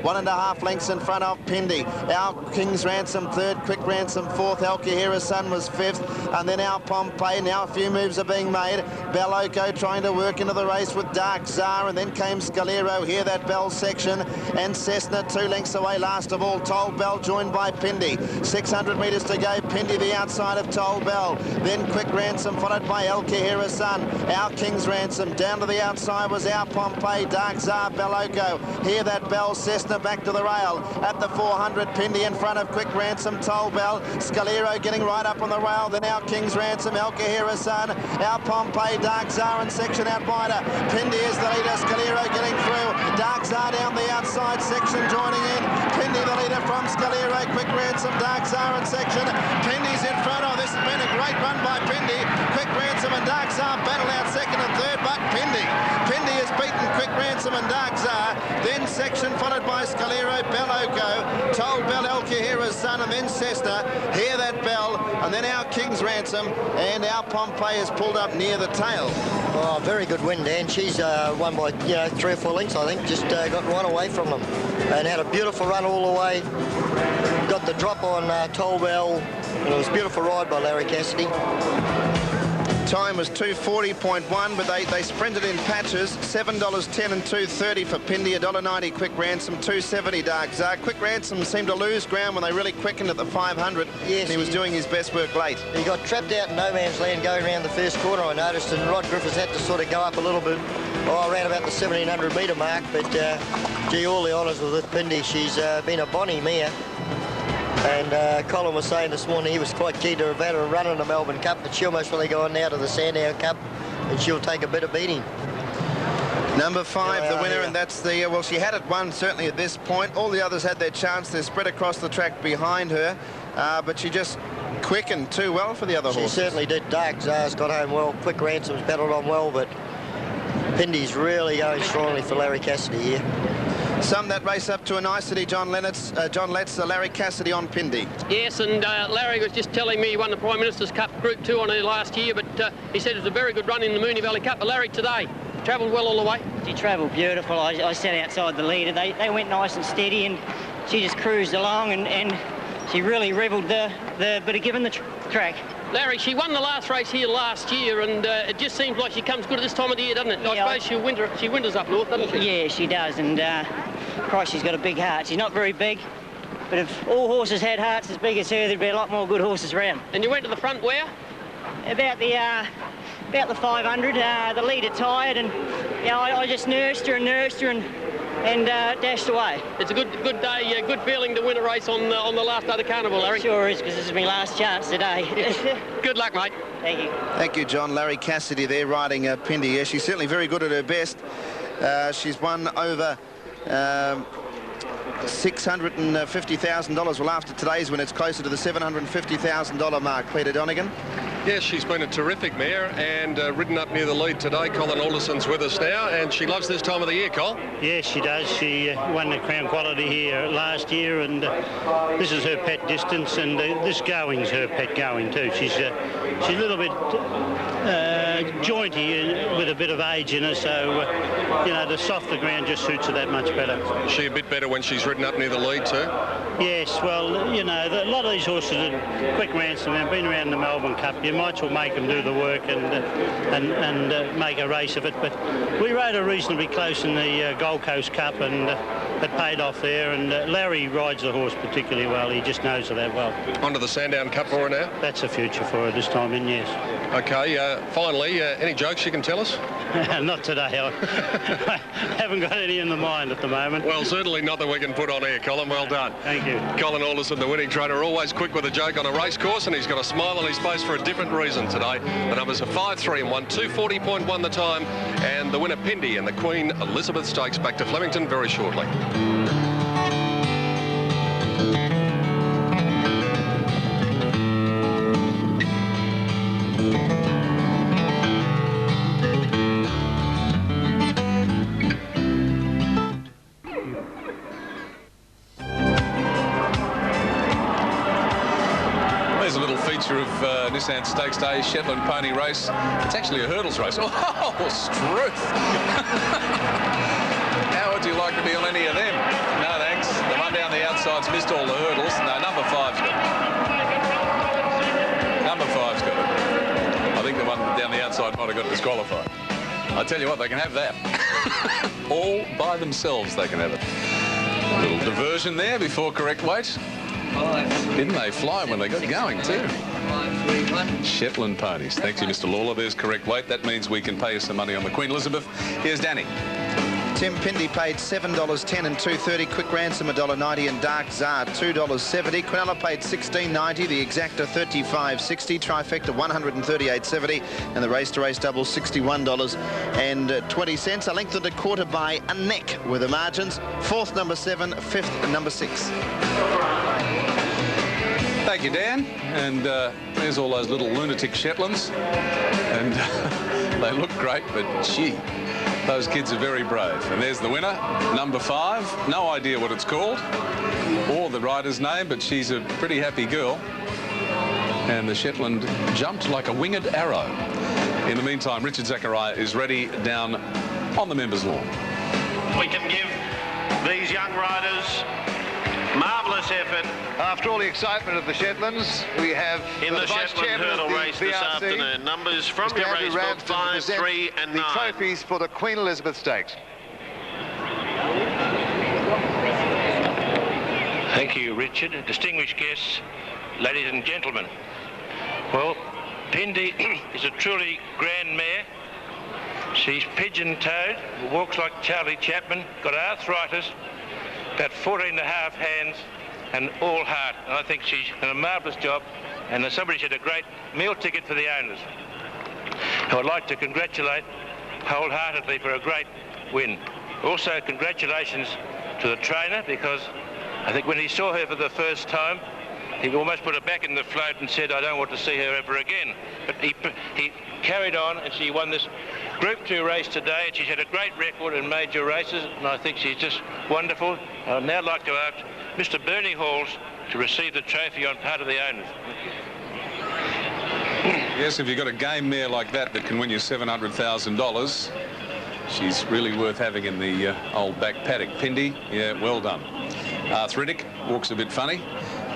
1.5 lengths in front of Pindy. Our King's Ransom third, Quick Ransom fourth, Alcahira's Son was fifth, and then our Pompeii. Now a few moves are being made. Belloco trying to work into the race with Dark Czar, and then came Scalero. Here that Bell section, and Cessna 2 lengths away last of all. Toll Bell joined by Pindy. 600 metres to go. Pindy the outside of Toll Bell. Then Quick Ransom followed by Alcahira's Son. Our King's Ransom. Down to the outside was our Pompeii, Dark Czar, Belloco. Here that Bell, Cessna back to the rail. At the 400, Pindy in front of Quick Ransom, Toll Bell. Scalero getting right up on the rail. Then our King's Ransom, Alcahira's Son. Our Pompeii, Dark Czar and section out wider. Pindy is the leader. Scalero getting through. Dark Czar down the outside section joining in. Pindy the leader from Scalero. Quick Ransom, Dark Czar and section. Pindy's in front. Oh, this has been a great run by Pindy. Quick Ransom and Dark Czar battle out second and third, but Pindy has beaten Quick Ransom and Dark Czar. Then section followed by Scalero, Belloco, Toll Bell, Alcahira's Son, and then Cessna. Here that Bell, and then our King's Ransom, and our Pompeii is pulled up near the tail. Oh, very good win, Dan. She's won by 3 or 4 lengths, I think. Just got right away from them and had a beautiful run all the way. Got the drop on Toll Bell, and it was a beautiful ride by Larry Cassidy. Time was 2:40.1, but they sprinted in patches. $7.10 and $2.30 for Pindy, $1.90 Quick Ransom, $2.70 Dark Czar. Quick Ransom seemed to lose ground when they really quickened at the 500. Yes, and he was doing his best work late. He got trapped out in no man's land going around the first corner, I noticed, and Rod Griffiths had to sort of go up a little bit, around about the 1700 metre mark. But gee, all the honours with Pindy. She's been a bonny mare. And Colin was saying this morning he was quite keen to have had a run in the Melbourne Cup, but she almost really go on now to the Sandown Cup, and she'll take a bit of beating. Number 5, the winner, and that's the, well, she had it won certainly at this point. All the others had their chance. They're spread across the track behind her, but she just quickened too well for the other horses. She certainly did. Dark Czar's got home well. Quick Ransom's battled on well, but Pindy's really going strongly for Larry Cassidy here. Sum that race up to a nicety, John Letts, Larry Cassidy on Pindy. Yes, and Larry was just telling me he won the Prime Minister's Cup Group 2 on her last year, but he said it was a very good run in the Moonee Valley Cup. But Larry today travelled well all the way. She travelled beautiful. I sat outside the leader. They went nice and steady, and she just cruised along, and she really revelled the bit of given the track. Larry, she won the last race here last year, and it just seems like she comes good at this time of the year, doesn't it? Yeah, I suppose she winters up north, doesn't she? Yeah, she does, and Christ, she's got a big heart. She's not very big, but if all horses had hearts as big as her, there'd be a lot more good horses around. And you went to the front where? About the 500. The leader tired, and I just nursed her and dashed away. It's a good day, good feeling to win a race on the last day of the carnival, Larry. It sure is, because this is my last chance today. Good luck, mate. Thank you. Thank you, John. Larry Cassidy there riding Pindy. Yeah, she's certainly very good at her best. She's won over $650,000. Well, after today's win, it's closer to the $750,000 mark. Peter Donegan. Yes, she's been a terrific mare and ridden up near the lead today. Colin Alderson's with us now, and she loves this time of the year, Col. Yes, she does. She won the Crown Quality here last year, and this is her pet distance, and this going's her pet going too. She's a little bit jointy with a bit of age in her, so the softer ground just suits her that much better. Is she a bit better when she's ridden up near the lead too? Yes, well, a lot of these horses are Quick Ransom. They've been around the Melbourne Cup. You might as well make them do the work and make a race of it. But we rode her reasonably close in the Gold Coast Cup, and it paid off there. And Larry rides the horse particularly well. He just knows her that well. On to the Sandown Cup for her now? That's a future for her this time in, yes. Okay, finally, any jokes you can tell us? Not today. I haven't got any in the mind at the moment. Well, certainly not that we can put on air, Colin. Well done. Thank you. Colin Alderson, the winning trainer, always quick with a joke on a race course, and he's got a smile on his face for a different reason today. The numbers are 5, 3 and 1, 2:40.1 the time, and the winner Pindy and the Queen Elizabeth Stakes. Back to Flemington very shortly. Of Nissan Stakes Day Shetland Pony Race. It's actually a hurdles race. Oh, Struth! How would you like to be on any of them? No, thanks. it's missed all the hurdles. No, number 5's got it. Number 5's got it. I think the one down the outside might have got disqualified. I tell you what, they can have that. All by themselves, they can have it. A little diversion there before correct weight. Didn't they fly when they got going too? Shetland ponies. Thank you, Mr. Lawler. There's correct weight. That means we can pay you some money on the Queen Elizabeth. Here's Danny. Tim Pindy paid $7.10 and $2.30. Quick Ransom $1.90 and Dark Czar $2.70. Quinella paid $16.90. The Exacta $35.60. Trifecta $138.70. And the Race to Race double $61.20. A length and a quarter by a neck with the margins. Fourth number 7, fifth number 6. Thank you, Dan. And there's all those little lunatic Shetlands. And they look great, but gee, those kids are very brave. And there's the winner, number 5. No idea what it's called or the rider's name, but she's a pretty happy girl. And the Shetland jumped like a winged arrow. In the meantime, Richard Zachariah is ready down on the members' lawn. We can give these young riders marvellous effort. After all the excitement of the Shetlands, we have in the Shetland hurdle race this afternoon. Numbers from your race book 5, 3 and 9. The trophies for the Queen Elizabeth Stakes. Thank you, Richard. Distinguished guests, ladies and gentlemen. Well, Pindy is a truly grand mare. She's pigeon-toed, walks like Charlie Chaplin, got arthritis, about 14 and a half hands and all heart. And I think she's done a marvellous job, and somebody said a great meal ticket for the owners. I would like to congratulate wholeheartedly for a great win. Also, congratulations to the trainer, because I think when he saw her for the first time, he almost put her back in the float and said, I don't want to see her ever again. But he carried on, and she won this Group 2 race today, and she's had a great record in major races, and I think she's just wonderful. I would now like to ask Mr. Bernie Halls to receive the trophy on part of the owners. Yes, if you've got a game mare like that can win you $700,000, she's really worth having in the old back paddock. Pindy, yeah, well done. Arthritic, walks a bit funny,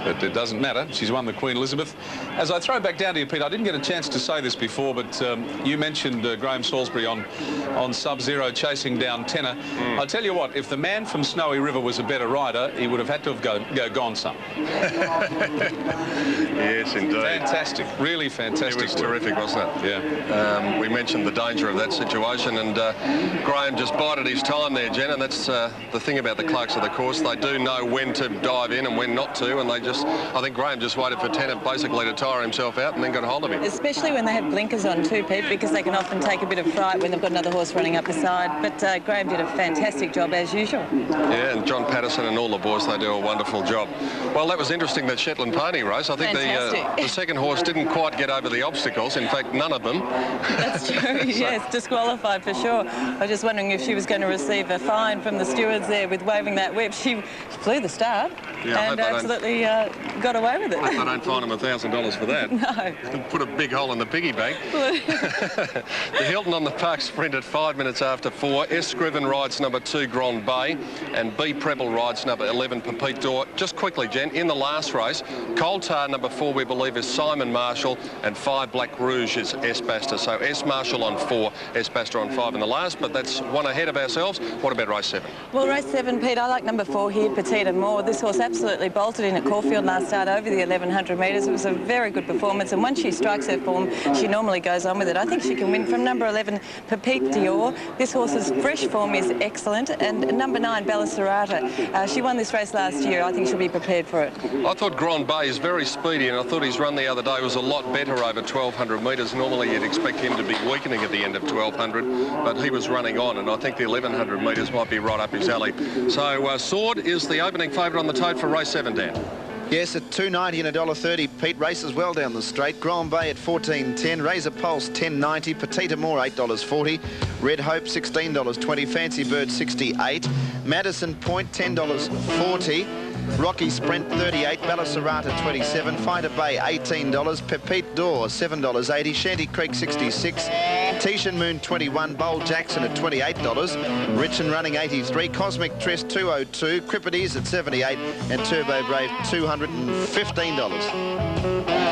but it doesn't matter. She's won the Queen Elizabeth. As I throw back down to you, Pete, I didn't get a chance to say this before, but you mentioned Graham Salisbury on Sub-Zero chasing down Tenor. I tell you what, if the man from Snowy River was a better rider, he would have had to have gone some. Yes, indeed. Fantastic, really fantastic. It was terrific, wasn't it? Yeah. We mentioned the danger of that situation, and Graham just bided his time there, Jen, and that's the thing about the clerks of the course. They do know when to dive in and when not to, and they I think Graham just waited for Tenor basically to tire himself out and then got a hold of him. Especially when they have blinkers on too, Pete, because they can often take a bit of fright when they've got another horse running up the side. But Graham did a fantastic job as usual. Yeah, and John Patterson and all the boys, they do a wonderful job. Well, that was interesting, that Shetland pony race. I think the second horse didn't quite get over the obstacles. In fact, none of them. That's true, yes, disqualified for sure. I was just wondering if she was going to receive a fine from the stewards there with waving that whip. She flew the start and absolutely got away with it. I don't fine them $1,000 for that. No. Put a big hole in the piggy bank. The Hilton on the Park sprint at 5 minutes after 4. S. Scriven rides number 2, Grand Bay, and B. Preble rides number 11, Pepite d'Or. Just quickly, Jen, in the last race, Coltar number 4, we believe, is Simon Marshall, and 5, Black Rouge, is S. Baster. So S. Marshall on 4, S. Baster on 5 in the last, but that's one ahead of ourselves. What about race 7? Well, race 7, Pete, I like number 4 here, Petite Amour. This horse absolutely bolted in at Caulfield last start over the 1,100 metres. It was a very good performance, and once she strikes her form, she normally goes on with it. I think she can win from number 11, Pepite d'Or. This horse's fresh form is excellent, and number 9, Bella Serrata. She won this race last year. I think she'll be prepared for it. I thought Grand Bay is very speedy, and I thought his run the other day was a lot better over 1,200 metres. Normally you'd expect him to be weakening at the end of 1,200, but he was running on, and I think the 1,100 metres might be right up his alley. So Sword is the opening favourite on the tote for race 7, Dan. Yes, at $2.90 and $1.30. Pete races well down the straight. Grand Bay at $14.10. Razor Pulse $10.90. Petite Amour $8.40. Red Hope $16.20. Fancy Bird $68. Madison Point $10.40. Rocky Sprint 38, Bella Serrata 27, Fighter Bay $18, Pepite D'Or $7.80, Shanty Creek 66, Tishan Moon 21, Bowl Jackson at $28, Rich and Running 83, Cosmic Tress 202, Cripides at 78, and Turbo Brave $215.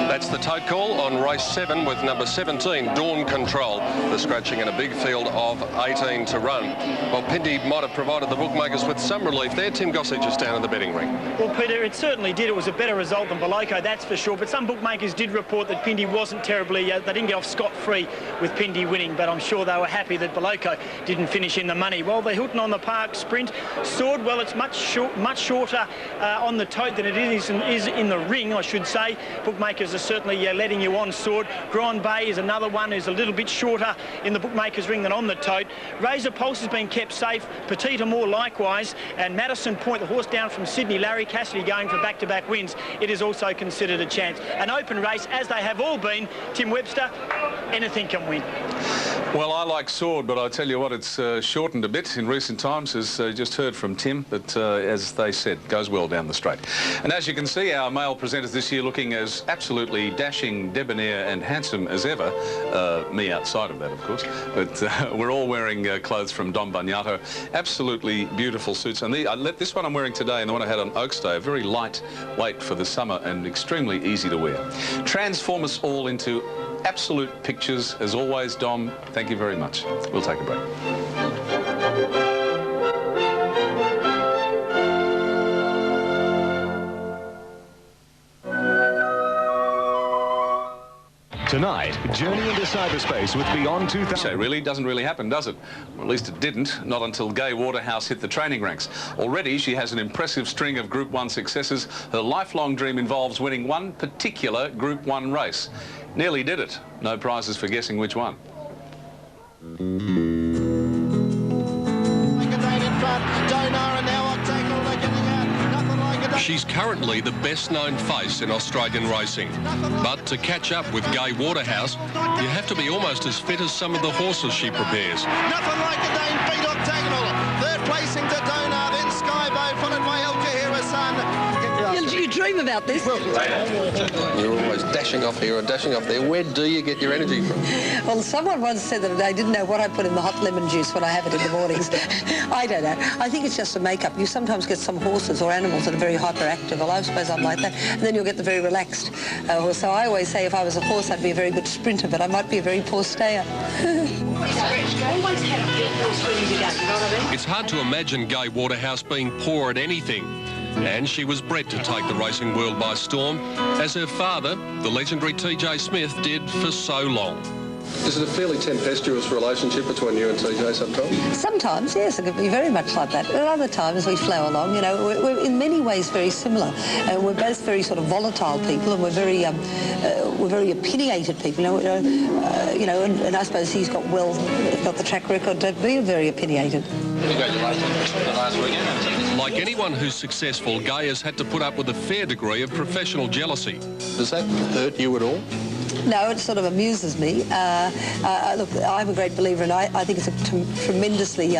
That's the tote call on race 7 with number 17, Dawn Control. The scratching in a big field of 18 to run. Well, Pindy might have provided the bookmakers with some relief there. Tim Gossage is down in the betting ring. Well, Peter, it certainly did. It was a better result than Baloko, that's for sure. But some bookmakers did report that Pindy wasn't terribly... they didn't get off scot-free with Pindy winning, but I'm sure they were happy that Baloko didn't finish in the money. Well, the Hilton on the Park Sprint soared. Well, it's much shorter on the tote than it is in the ring, I should say. Bookmakers are certainly letting you on sword. Grand Bay is another one who's a little bit shorter in the bookmakers ring than on the tote. Razor Pulse has been kept safe. Petite Amour likewise, and Madison Point, the horse down from Sydney, Larry Cassidy, going for back-to-back wins. It is also considered a chance. An open race, as they have all been. Tim Webster, anything can win. Well, I like Sword, but I tell you what, it's shortened a bit in recent times, as just heard from Tim, but as they said, goes well down the straight. And as you can see, our male presenters this year looking as absolutely dashing, debonair and handsome as ever. Me outside of that, of course. But we're all wearing clothes from Dom Bagnato. Absolutely beautiful suits. And this one I'm wearing today and the one I had on Oaks Day, a very light weight for the summer and extremely easy to wear. Transform us all into absolute pictures. As always, Dom, thank you very much. We'll take a break. Tonight, journey into cyberspace with Beyond 2000. So really doesn't really happen, does it? Well, at least it didn't, not until Gai Waterhouse hit the training ranks. Already, she has an impressive string of Group 1 successes. Her lifelong dream involves winning one particular Group 1 race. Nearly did it. No prizes for guessing which one. She's currently the best-known face in Australian racing. But to catch up with Gai Waterhouse, you have to be almost as fit as some of the horses she prepares. Nothing like the Dane beat Octagonal. Third placing to Donar, then Skybow, followed by El Kahira Sun. You dream about this. You're always dashing off here and dashing off there. Where do you get your energy from? Well, someone once said that they didn't know what I put in the hot lemon juice when I have it in the mornings. I don't know. I think it's just a make-up. You sometimes get some horses or animals that are very hyperactive. Well, I suppose I'm like that. And then you'll get the very relaxed. So I always say if I was a horse, I'd be a very good sprinter, but I might be a very poor stayer. It's hard to imagine Gai Waterhouse being poor at anything. And she was bred to take the racing world by storm, as her father, the legendary TJ Smith, did for so long. Is it a fairly tempestuous relationship between you and TJ sometimes? Sometimes, yes, it could be very much like that. At other times we flow along, you know, we're in many ways very similar. We're both very sort of volatile people, and we're very opinionated people, and I suppose he's got the track record to be very opinionated. Congratulations on the last weekend. Like anyone who's successful, Gai has had to put up with a fair degree of professional jealousy. Does that hurt you at all? No, it sort of amuses me. Look, I'm a great believer, and I think it's a tremendously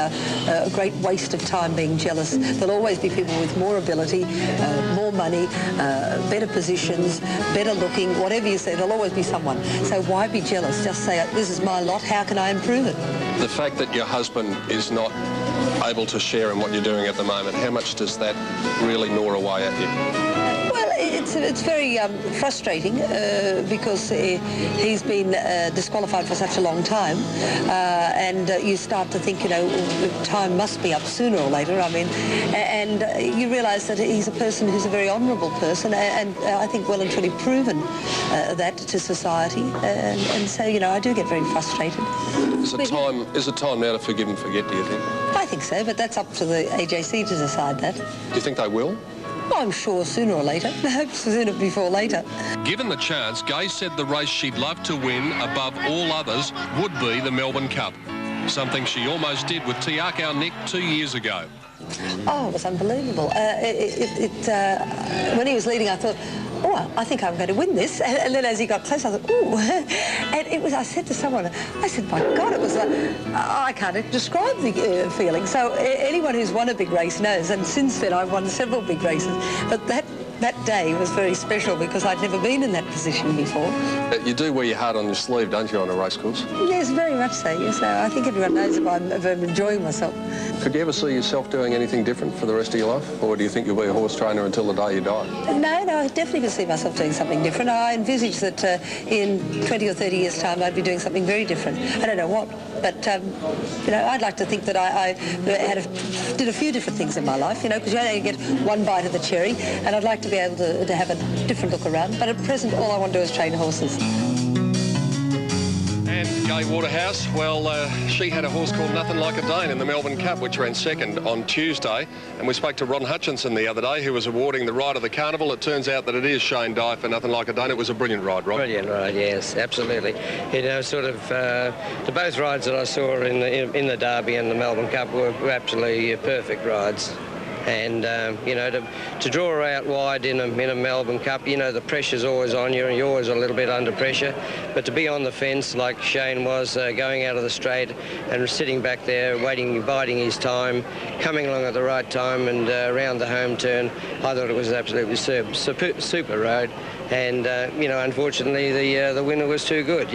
great waste of time being jealous. There'll always be people with more ability, more money, better positions, better looking, whatever you say, there'll always be someone. So why be jealous? Just say, this is my lot, how can I improve it? The fact that your husband is not able to share in what you're doing at the moment, how much does that really gnaw away at you? It's very frustrating because he's been disqualified for such a long time, and you start to think, time must be up sooner or later. I mean, and you realise that he's a person who's a very honourable person, and I think well and truly proven that to society, and so I do get very frustrated. Is it time now to forgive and forget, do you think? I think so, but that's up to the AJC to decide that. Do you think they will? I'm sure sooner or later. I hope sooner before later. Given the chance, Gai said the race she'd love to win above all others would be the Melbourne Cup. Something she almost did with Te Akau Nick 2 years ago. Oh, it was unbelievable. When he was leading, I thought, oh, I think I'm going to win this. And then as he got close, I thought, ooh. And it was, I said to someone, I said, my God, it was I can't describe the feeling. So anyone who's won a big race knows. And since then, I've won several big races. But that day was very special because I'd never been in that position before. You do wear your heart on your sleeve, don't you, on a race course? Yes, very much so. Yes, I think everyone knows if I'm enjoying myself. Could you ever see yourself doing anything different for the rest of your life? Or do you think you'll be a horse trainer until the day you die? No, I definitely can see myself doing something different. I envisage that in 20 or 30 years' time I'd be doing something very different. I don't know what, but, I'd like to think that I did a few different things in my life, because you only get one bite of the cherry, and I'd like to be able to have a different look around. But at present, all I want to do is train horses. And Gai Waterhouse, well, she had a horse called Nothing Like a Dane in the Melbourne Cup, which ran second on Tuesday. And we spoke to Ron Hutchinson the other day, who was awarding the ride of the carnival. It turns out that it is Shane Dye for Nothing Like a Dane. It was a brilliant ride, Ron. Brilliant ride, yes, absolutely. The both rides that I saw in the Derby and the Melbourne Cup were absolutely perfect rides. And, to draw her out wide in a Melbourne Cup, the pressure's always on you and you're always a little bit under pressure. But to be on the fence like Shane was, going out of the straight and sitting back there, waiting, biding his time, coming along at the right time and around the home turn, I thought it was absolutely super road. And, unfortunately, the winner was too good,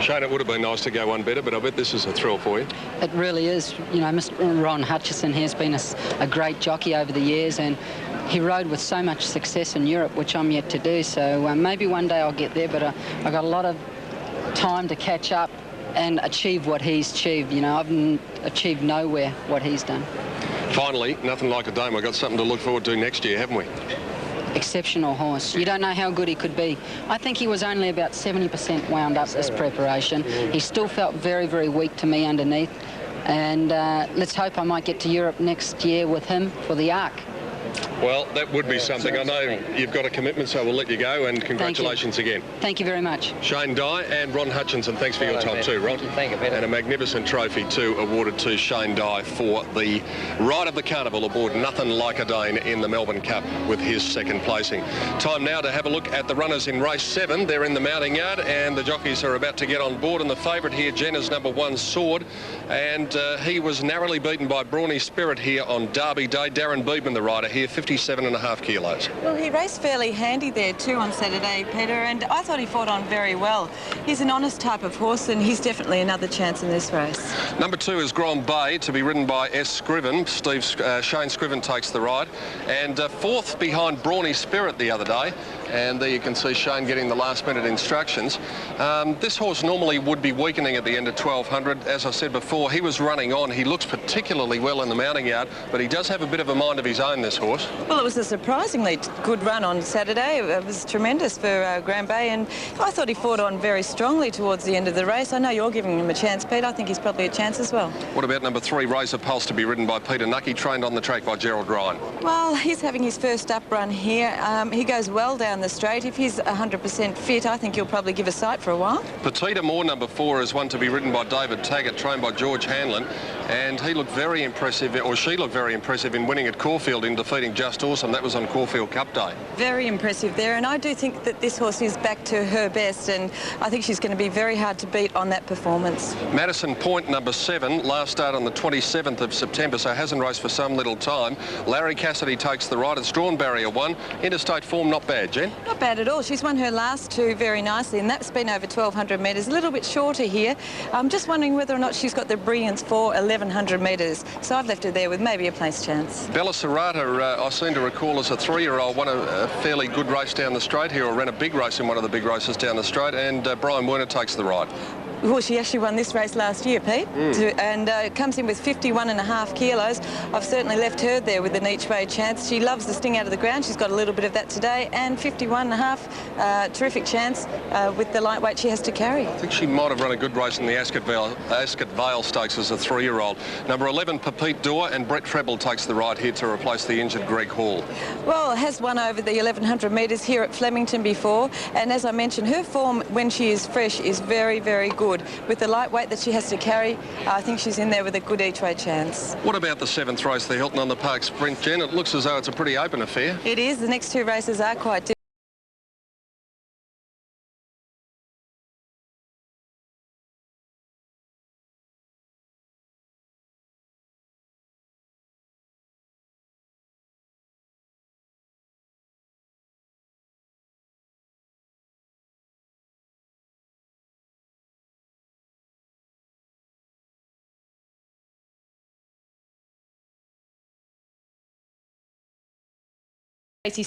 Shane, it would have been nice to go one better, but I bet this is a thrill for you. It really is. Mr. Ron Hutchinson has been a great jockey over the years, and he rode with so much success in Europe, which I'm yet to do. So maybe one day I'll get there, but I've got a lot of time to catch up and achieve what he's achieved. I've achieved nowhere what he's done. Finally, Nothing Like a Dane. We've got something to look forward to next year, haven't we? Exceptional horse. You don't know how good he could be. I think he was only about 70% wound up this preparation. He still felt very, very weak to me underneath. And let's hope I might get to Europe next year with him for the Arc. Well, that would be something. I know you've got a commitment, so we'll let you go, and congratulations again. Thank you very much. Shane Dye and Ron Hutchinson, thanks for your time too, Ron. Thank you, Peter. And a magnificent trophy too awarded to Shane Dye for the ride of the carnival aboard Nothing Like a Dane in the Melbourne Cup with his second placing. Time now to have a look at the runners in race 7. They're in the mounting yard and the jockeys are about to get on board, and the favourite here, Jenna's number 1, Sword, and he was narrowly beaten by Brawny Spirit here on Derby Day. Darren Beedman, the rider here, 57.5 kilos. Well, he raced fairly handy there too on Saturday, Peter, and I thought he fought on very well. He's an honest type of horse, and he's definitely another chance in this race. Number 2 is Grand Bay, to be ridden by S. Scriven. Shane Scriven takes the ride. And 4th behind Brawny Spirit the other day. And there you can see Shane getting the last-minute instructions. This horse normally would be weakening at the end of 1200. As I said before, he was running on. He looks particularly well in the mounting yard, but he does have a bit of a mind of his own, this horse. Well, it was a surprisingly good run on Saturday. It was tremendous for Grand Bay, and I thought he fought on very strongly towards the end of the race. I know you're giving him a chance, Pete. I think he's probably a chance as well. What about number 3, Razor Pulse, to be ridden by Peter Nucky, trained on the track by Gerald Ryan? Well, he's having his first up run here. He goes well down the straight. If he's 100% fit, I think he'll probably give a sight for a while. Petita Moore, number 4, is one to be ridden by David Taggart, trained by George Hanlon, and he looked very impressive, or she looked very impressive in winning at Caulfield in defeating Just Awesome. That was on Caulfield Cup Day. Very impressive there, and I do think that this horse is back to her best, and I think she's going to be very hard to beat on that performance. Madison Point, number 7, last start on the 27th of September, so hasn't raced for some little time. Larry Cassidy takes the ride. It's drawn barrier 1. Interstate form, not bad, Jen? Not bad at all. She's won her last 2 very nicely, and that's been over 1,200 metres. A little bit shorter here. I'm just wondering whether or not she's got the brilliance for 1,100 metres. So I've left her there with maybe a place chance. Bella Serrata, I seem to recall as a 3-year-old, won a fairly good race down the straight here, or ran a big race in one of the big races down the straight, and Brian Werner takes the ride. Well, she actually won this race last year, Pete, and comes in with 51.5 kilos. I've certainly left her there with an each-way chance. She loves the sting out of the ground. She's got a little bit of that today, and 51.5, terrific chance with the lightweight she has to carry. I think she might have run a good race in the Ascot Vale Stakes as a 3-year-old. Number 11, Pepite Dor, and Brett Treble takes the ride here to replace the injured Greg Hall. Well, has won over the 1,100 metres here at Flemington before, and as I mentioned, her form when she is fresh is very, very good. good. With the lightweight that she has to carry, I think she's in there with a good each-way chance. What about the 7th race, the Hilton on the Park Sprint, Jen? It looks as though it's a pretty open affair. It is. The next 2 races are quite different. The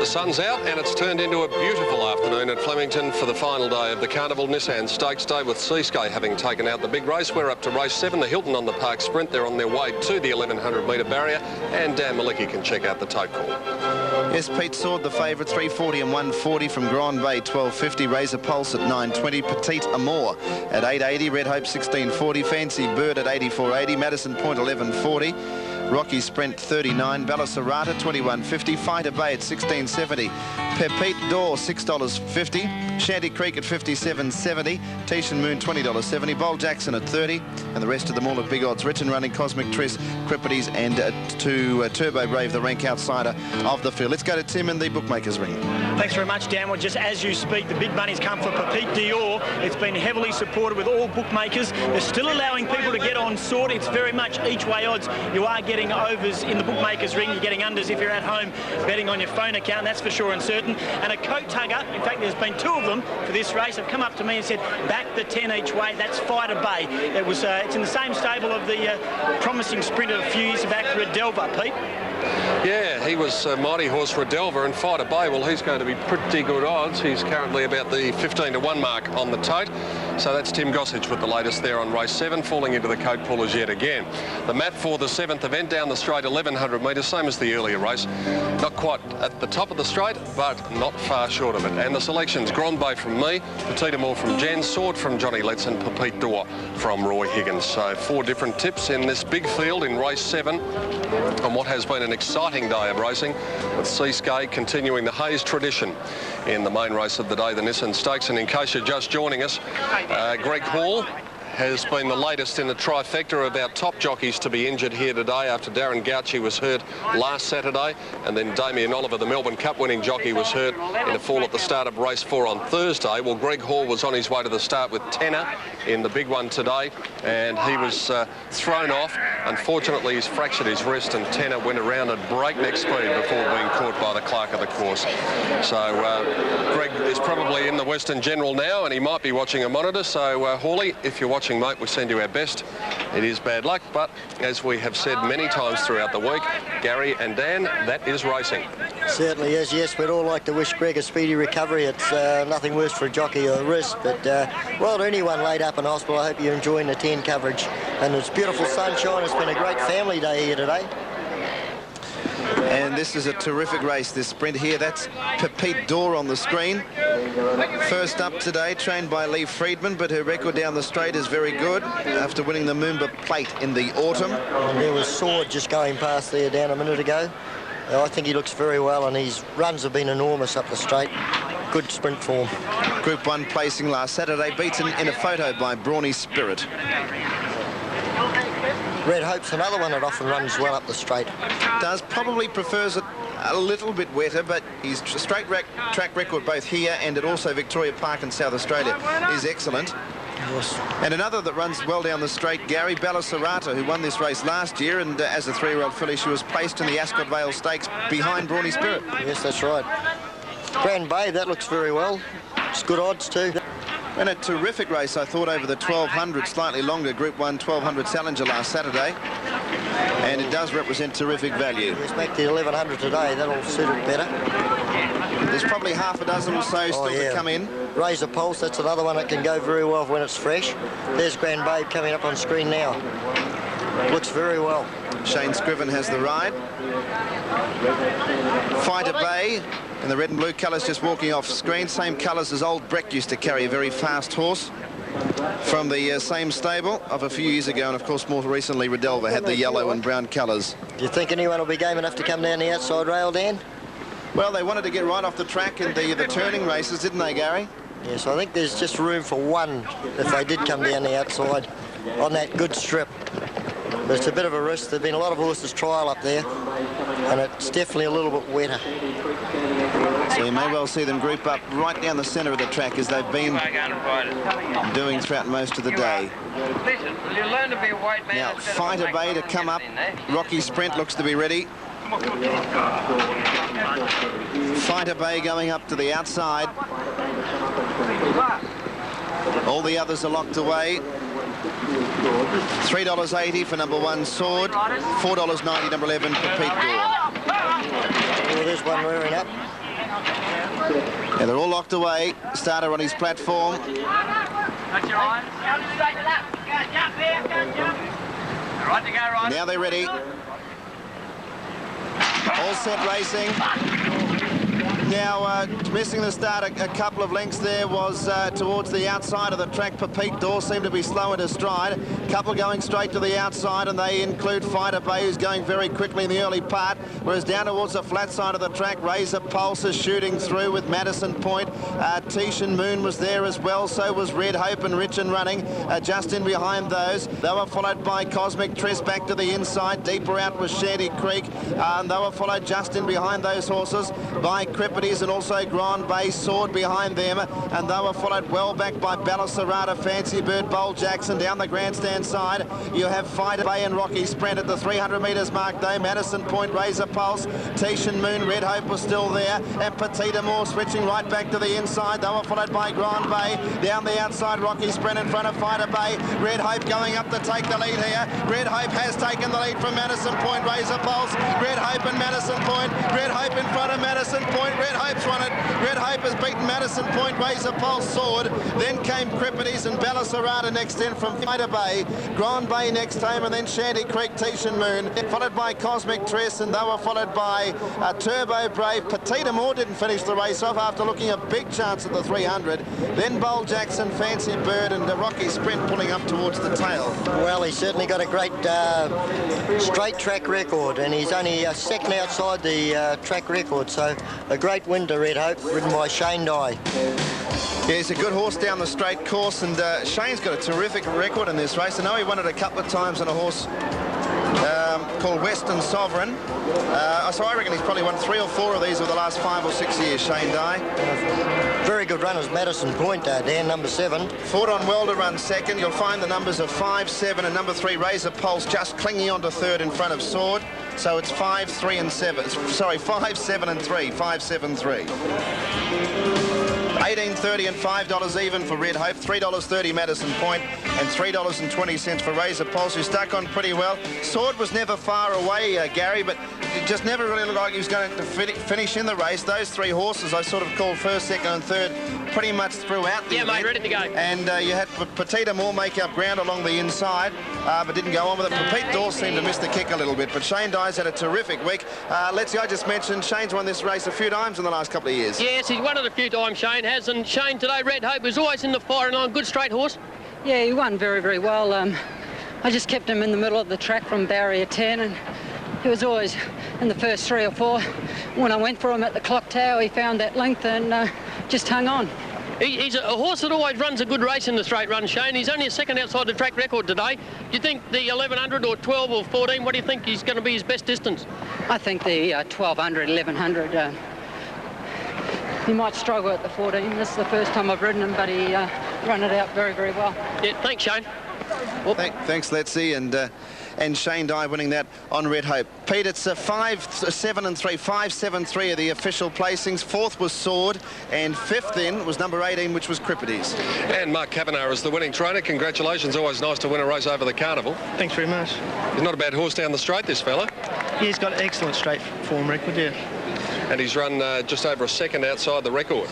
sun's out and it's turned into a beautiful afternoon at Flemington for the final day of the Carnival Nissan Stakes Day, with Seasky having taken out the big race. We're up to race 7, the Hilton on the Park Sprint. They're on their way to the 1100 metre barrier, and Dan Malicki can check out the tote call. Yes, Pete Sword, the favourite, 340 and 140 from Grand Bay, 1250. Razor Pulse at 920. Petite Amour at 880. Red Hope 1640. Fancy Bird at 8480. Madison Point 1140. Rocky Sprint 39, Bella Serrata 21.50, Fighter Bay at 16.70, Pepite D'Or $6.50, Shanty Creek at 57.70, Tishan Moon $20.70, Bowl Jackson at 30, and the rest of them all at big odds. Rich and Running, Cosmic Triss, Cripides, and Turbo Brave, the rank outsider of the field. Let's go to Tim in the bookmakers ring. Thanks very much, Dan. Well, just as you speak, the big money's come for Pepite D'Or. It's been heavily supported with all bookmakers. They're still allowing people to get on Sword. It's very much each way odds. You are getting overs in the bookmakers ring. You're getting unders if you're at home betting on your phone account. That's for sure and certain. And a coat tugger, in fact, there's been 2 of them for this race, have come up to me and said, back the 10 each way. That's Fighter Bay. It was, it's in the same stable of the promising sprinter a few years back, Redelva, Pete. Yeah, he was mighty horse Redelva, and Fighter Bay, well, he's going to be pretty good odds. He's currently about the 15-to-1 mark on the tote. So that's Tim Gossage with the latest there on race 7, falling into the coat pullers yet again. The map for the 7th event, down the straight 1100 metres, same as the earlier race. Not quite at the top of the straight, but not far short of it. And the selections, Grand Bay from me, Petite Amour from Jen, Sword from Johnny Letts, and Pepite D'Or from Roy Higgins. So 4 different tips in this big field in race 7 on what has been an exciting day of racing, with Seasky continuing the Hayes tradition in the main race of the day, the Nissan Stakes. And in case you're just joining us, Greg Hall has been the latest in the trifecta of our top jockeys to be injured here today, after Darren Gauci was hurt last Saturday, and then Damien Oliver, the Melbourne Cup winning jockey, was hurt in a fall at the start of race 4 on Thursday. Well, Greg Hall was on his way to the start with Tenor in the big one today, and he was thrown off. Unfortunately, he's fractured his wrist, and Tenor went around at breakneck speed before being caught by the clerk of the course. So Greg is probably in the Western General now, and he might be watching a monitor. So Hawley, if you're watching, mate, we send you our best. It is bad luck, but as we have said many times throughout the week, Gary and Dan, that is racing. Certainly is, yes. We'd all like to wish Greg a speedy recovery. It's nothing worse for a jockey or a wrist, but well, to anyone laid up in hospital, I hope you're enjoying the 10 coverage. And it's beautiful sunshine. It's been a great family day here today. And this is a terrific race, this sprint here. That's Pepite D'Or on the screen. First up today, trained by Lee Friedman, but her record down the straight is very good after winning the Moomba Plate in the autumn. And there was Sword just going past there down a minute ago. I think he looks very well, and his runs have been enormous up the straight. Good sprint form. Group 1 placing last Saturday, beaten in a photo by Brawny Spirit. Red Hope's another one that often runs well up the straight. Does, probably prefers it a little bit wetter, but his straight track record both here and at also Victoria Park in South Australia is excellent. Yes. And another that runs well down the straight, Gary, Bella Serrata, who won this race last year, and as a 3-year-old filly, she was placed in the Ascot Vale Stakes behind Brawny Spirit. Yes, that's right. Grand Bay, that looks very well. It's good odds too. And a terrific race, I thought, over the 1200, slightly longer Group 1 1200 Challenger last Saturday. And it does represent terrific value. Yes, back to 1100 today, that'll suit it better. There's probably half a dozen or so still to come in. Razor Pulse, that's another one that can go very well when it's fresh. There's Grand Babe coming up on screen now. Looks very well. Shane Scriven has the ride. Fighter Bay in the red and blue colours just walking off screen. Same colours as Old Breck used to carry, a very fast horse from the same stable of a few years ago, and of course more recently Redelva had the yellow and brown colours. Do you think anyone will be game enough to come down the outside rail, Dan? Well, they wanted to get right off the track in the turning races, didn't they, Gary? Yes, I think there's just room for one if they did come down the outside on that good strip. But it's a bit of a risk. There've been a lot of horses trial up there, and it's definitely a little bit wetter. So you may well see them group up right down the centre of the track as they've been doing throughout most of the day. Now, Fighter Bay to come up. Rocky Sprint looks to be ready. Fighter Bay going up to the outside. All the others are locked away. $3.80 for number 1 Sword, $4.90 number 11 for Pete Dawn. Well, there's one rearing up. Yeah, they're all locked away. Starter on his platform. Now they're ready. All set racing. Now, missing the start a couple of lengths there was towards the outside of the track. Pete Daw seemed to be slow into stride. Couple going straight to the outside, and they include Fighter Bay, who's going very quickly in the early part, whereas down towards the flat side of the track, Razor Pulse is shooting through with Madison Point. Tishan Moon was there as well, so was Red Hope and Rich and Running just in behind those. They were followed by Cosmic Tress back to the inside. Deeper out was Shanty Creek, and they were followed just in behind those horses by Crippities and also Grand Bay Sword behind them, and they were followed well back by Balisarada, Fancy Bird, Bowl Jackson down the grandstand side. You have Fighter Bay and Rocky Sprint at the 300 metres mark though. Madison Point, Razor Pulse, Tishan Moon, Red Hope was still there, and Petita Moore switching right back to the inside. They were followed by Grand Bay down the outside. Rocky Sprint in front of Fighter Bay. Red Hope going up to take the lead here. Red Hope has taken the lead from Madison Point, Razor Pulse. Red Hope and Madison Point. Red Hope in front of Madison Point. Red Hope's won it. Red Hope has beaten Madison Point, Razor Pulse, Sword. Then came Crippities and Balisarada next in from Fighter Bay. Grand Bay next home, and then Shanty Creek, Tishan Moon, followed by Cosmic Tress, and they were followed by Turbo Brave. Petita Moore didn't finish the race off after looking a big chance at the 300. Then Bowl Jackson, Fancy Bird, and the Rocky Sprint pulling up towards the tail. Well, he's certainly got a great straight track record, and he's only a second outside the track record, so a great win to Red Hope, ridden by Shane Dye. Yeah, he's a good horse down the straight course, and Shane's got a terrific record in this race. I know he won it a couple of times on a horse called Western Sovereign. So I reckon he's probably won 3 or 4 of these over the last 5 or 6 years, Shane Dye. Very good runners, Madison Point, Dan, number 7. Fought on well to run second. You'll find the numbers of 5, 7, and number 3, Razor Pulse, just clinging on to third in front of Sword. So it's 5, 3, and 7. Sorry, 5, 7, and 3. 5, 7, 3. $18.30 and $5 even for Red Hope, $3.30 Madison Point, and $3.20 for Razor Pulse, who stuck on pretty well. Sword was never far away, Gary, but it just never really looked like he was going to finish in the race. Those 3 horses I sort of called first, second, and third pretty much throughout the event. Mate, ready to go. And you had Petita Moore make up ground along the inside, but didn't go on with it. Pete Daw seemed to miss the kick a little bit, but Shane Dye's had a terrific week. Let's see, I just mentioned Shane's won this race a few times in the last couple of years. Yes, he's won it a few times, Shane has, and Shane today, Red Hope, was always in the firing line, good straight horse. Yeah, he won very, very well. I just kept him in the middle of the track from barrier 10, and he was always in the first 3 or 4. When I went for him at the clock tower, he found that length and just hung on. He's a horse that always runs a good race in the straight run, Shane. He's only a second outside the track record today. Do you think the 1100 or 12 or 14, what do you think he's going to be his best distance? I think the 1200, 1100, he might struggle at the 14. This is the first time I've ridden him, but he run it out very, very well. Yeah, thanks, Shane. Well, thanks, Letzi, and Shane Dye winning that on Red Hope. Pete, it's 5, 7, and 3. 5, 7, 3 are the official placings. 4th was Sword, and 5th then was number 18, which was Crippities. And Mark Kavanagh is the winning trainer. Congratulations. Always nice to win a race over the carnival. Thanks very much. He's not a bad horse down the straight, this fella. Yeah, he's got excellent straight form record, yeah. And he's run just over a second outside the record.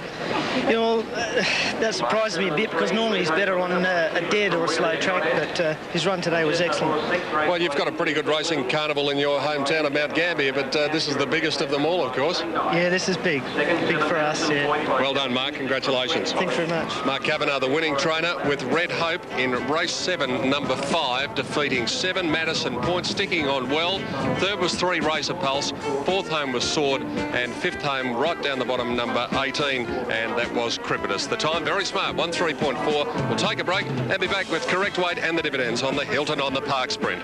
Yeah, well, that surprised me a bit because normally he's better on a dead or a slow track, but his run today was excellent. Well, you've got a pretty good racing carnival in your hometown of Mount Gambier, but this is the biggest of them all, of course. Yeah, this is big. Big for us, yeah. Well done, Mark. Congratulations. Thanks very much. Mark Kavanagh, the winning trainer, with Red Hope in race 7, number 5, defeating 7 Madison Point, sticking on well. 3rd was 3, Razor Pulse. 4th home was Sword, and 5th home right down the bottom, number 18, and that that was Crepitus. The time, very smart, 1:03.4. We'll take a break and be back with correct weight and the dividends on the Hilton on the Park Sprint.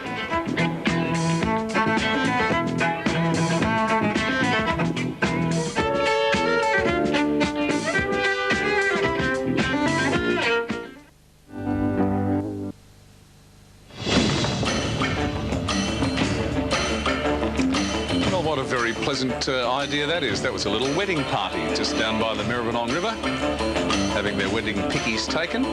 What a very pleasant idea that is. That was a little wedding party just down by the Maribyrnong River, having their wedding pickies taken.